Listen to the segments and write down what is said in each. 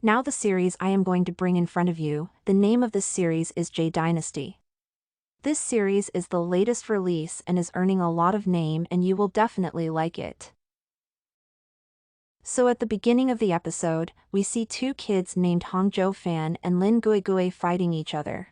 Now the series I am going to bring in front of you, the name of this series is Jade Dynasty. This series is the latest release and is earning a lot of name, and you will definitely like it. So at the beginning of the episode, we see two kids named Hongjo Fan and Lin Guigui fighting each other.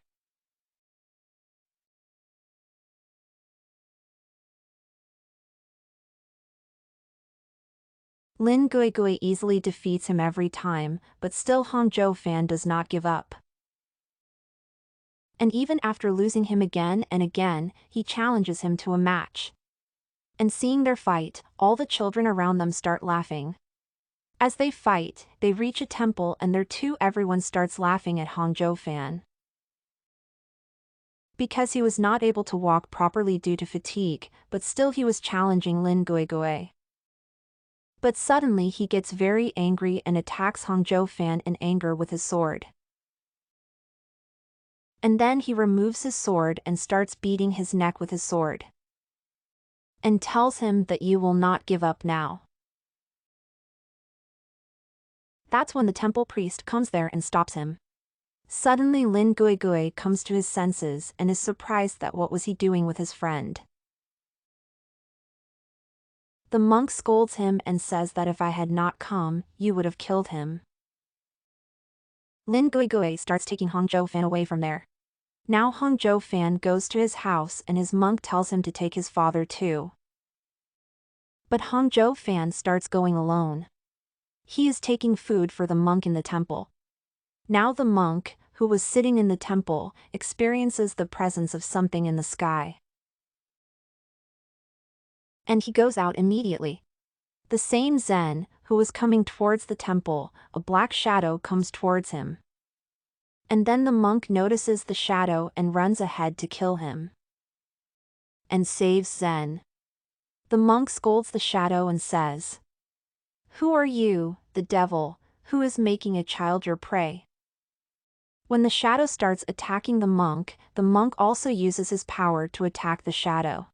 Lin Guigui easily defeats him every time, but still Hongjo Fan does not give up. And even after losing him again and again, he challenges him to a match. And seeing their fight, all the children around them start laughing. As they fight, they reach a temple and there too everyone starts laughing at Hongjo Fan. Because he was not able to walk properly due to fatigue, but still he was challenging Lin Guigui. But suddenly he gets very angry and attacks Hongjo Fan in anger with his sword. And then he removes his sword and starts beating his neck with his sword. And tells him that you will not give up now. That's when the temple priest comes there and stops him. Suddenly Lin Guigui comes to his senses and is surprised that what was he doing with his friend. The monk scolds him and says that if I had not come, you would have killed him. Lin Guigui starts taking Hongjo Fan away from there. Now Hongjo Fan goes to his house and his monk tells him to take his father too. But Hongjo Fan starts going alone. He is taking food for the monk in the temple. Now the monk, who was sitting in the temple, experiences the presence of something in the sky. And he goes out immediately. The same Zen, who was coming towards the temple, a black shadow comes towards him. And then the monk notices the shadow and runs ahead to kill him. And saves Zen. The monk scolds the shadow and says, "Who are you, the devil, who is making a child your prey?" When the shadow starts attacking the monk also uses his power to attack the shadow.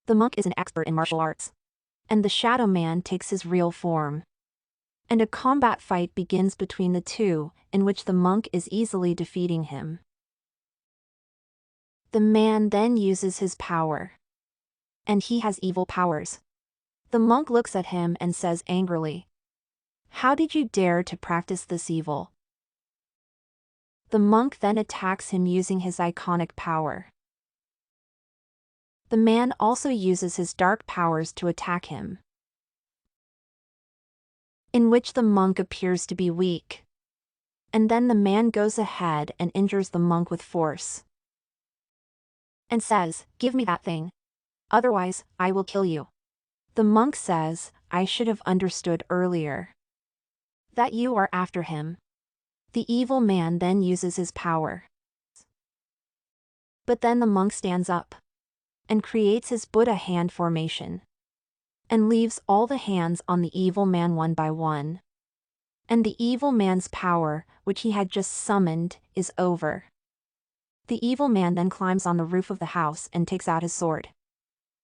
The monk is an expert in martial arts. And the shadow man takes his real form. And a combat fight begins between the two, in which the monk is easily defeating him. The man then uses his power. And he has evil powers. The monk looks at him and says angrily, "How did you dare to practice this evil?" The monk then attacks him using his iconic power. The man also uses his dark powers to attack him, in which the monk appears to be weak. And then the man goes ahead and injures the monk with force. And says, "Give me that thing. Otherwise, I will kill you." The monk says, "I should have understood earlier that you are after him." The evil man then uses his power. But then the monk stands up and creates his Buddha hand formation. And leaves all the hands on the evil man one by one. And the evil man's power, which he had just summoned, is over. The evil man then climbs on the roof of the house and takes out his sword.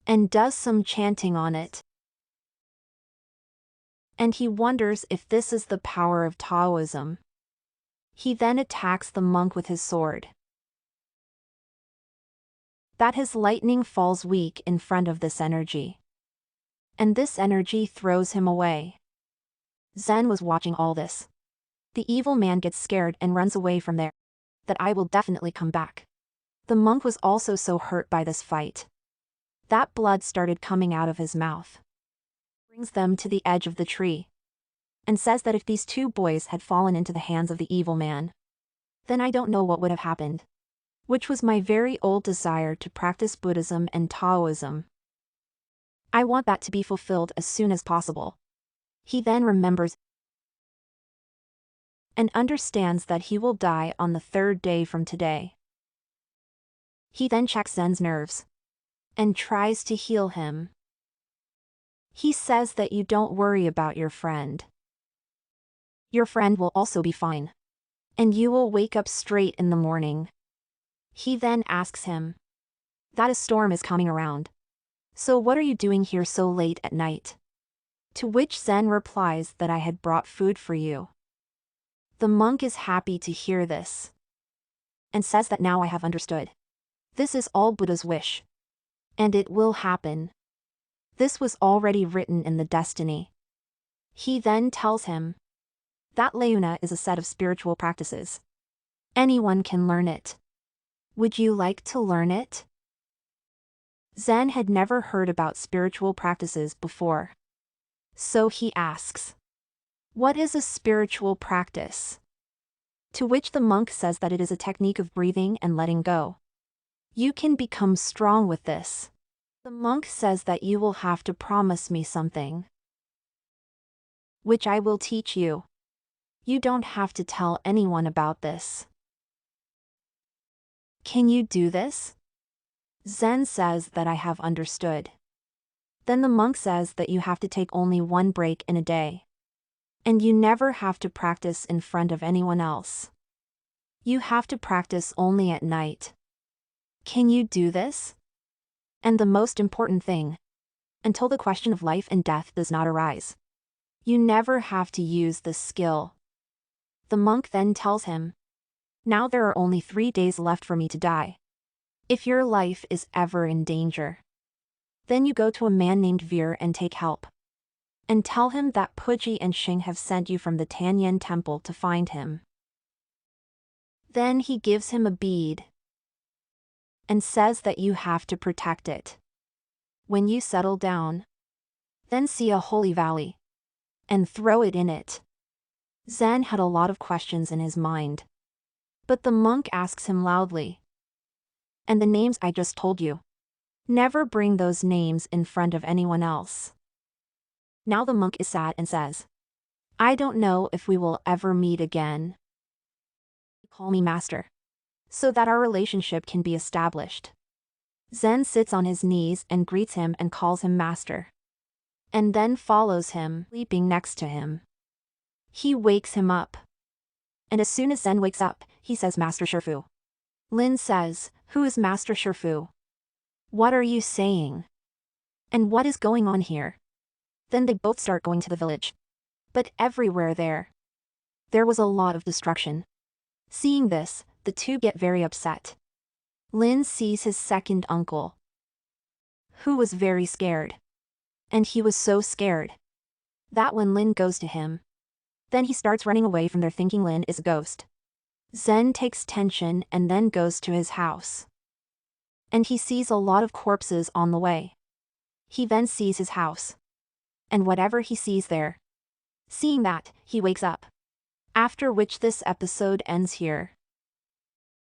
And does some chanting on it. And he wonders if this is the power of Taoism. He then attacks the monk with his sword. That his lightning falls weak in front of this energy. And this energy throws him away. Zen was watching all this. The evil man gets scared and runs away from there. That I will definitely come back. The monk was also so hurt by this fight. That blood started coming out of his mouth. Brings them to the edge of the tree. And says that if these two boys had fallen into the hands of the evil man, then I don't know what would have happened. Which was my very old desire to practice Buddhism and Taoism. I want that to be fulfilled as soon as possible. He then remembers and understands that he will die on the third day from today. He then checks Zen's nerves and tries to heal him. He says that you don't worry about your friend. Your friend will also be fine. And you will wake up straight in the morning. He then asks him that a storm is coming around. So what are you doing here so late at night? To which Zen replies that I had brought food for you. The monk is happy to hear this and says that now I have understood. This is all Buddha's wish. And it will happen. This was already written in the destiny. He then tells him that Leuna is a set of spiritual practices. Anyone can learn it. Would you like to learn it? Zen had never heard about spiritual practices before. So he asks, what is a spiritual practice? To which the monk says that it is a technique of breathing and letting go. You can become strong with this. The monk says that you will have to promise me something, which I will teach you. You don't have to tell anyone about this. Can you do this? Zen says that I have understood. Then the monk says that you have to take only one break in a day. And you never have to practice in front of anyone else. You have to practice only at night. Can you do this? And the most important thing, until the question of life and death does not arise, you never have to use this skill. The monk then tells him, now there are only 3 days left for me to die. If your life is ever in danger, then you go to a man named Veer and take help. And tell him that Puji and Xing have sent you from the Tanyan temple to find him. Then he gives him a bead and says that you have to protect it. When you settle down, then see a holy valley and throw it in it. Zen had a lot of questions in his mind. But the monk asks him loudly, and the names I just told you, never bring those names in front of anyone else. Now the monk is sad and says, I don't know if we will ever meet again. Call me master, so that our relationship can be established. Zen sits on his knees and greets him and calls him master. And then follows him, sleeping next to him. He wakes him up. And as soon as Zen wakes up, he says Master Shifu. Lin says, who is Master Shifu? What are you saying? And what is going on here? Then they both start going to the village. But everywhere there was a lot of destruction. Seeing this, the two get very upset. Lin sees his second uncle, who was very scared. And he was so scared that when Lin goes to him, then he starts running away from there thinking Lin is a ghost. Zen takes tension and then goes to his house. And he sees a lot of corpses on the way. He then sees his house. And whatever he sees there, seeing that, he wakes up. After which this episode ends here.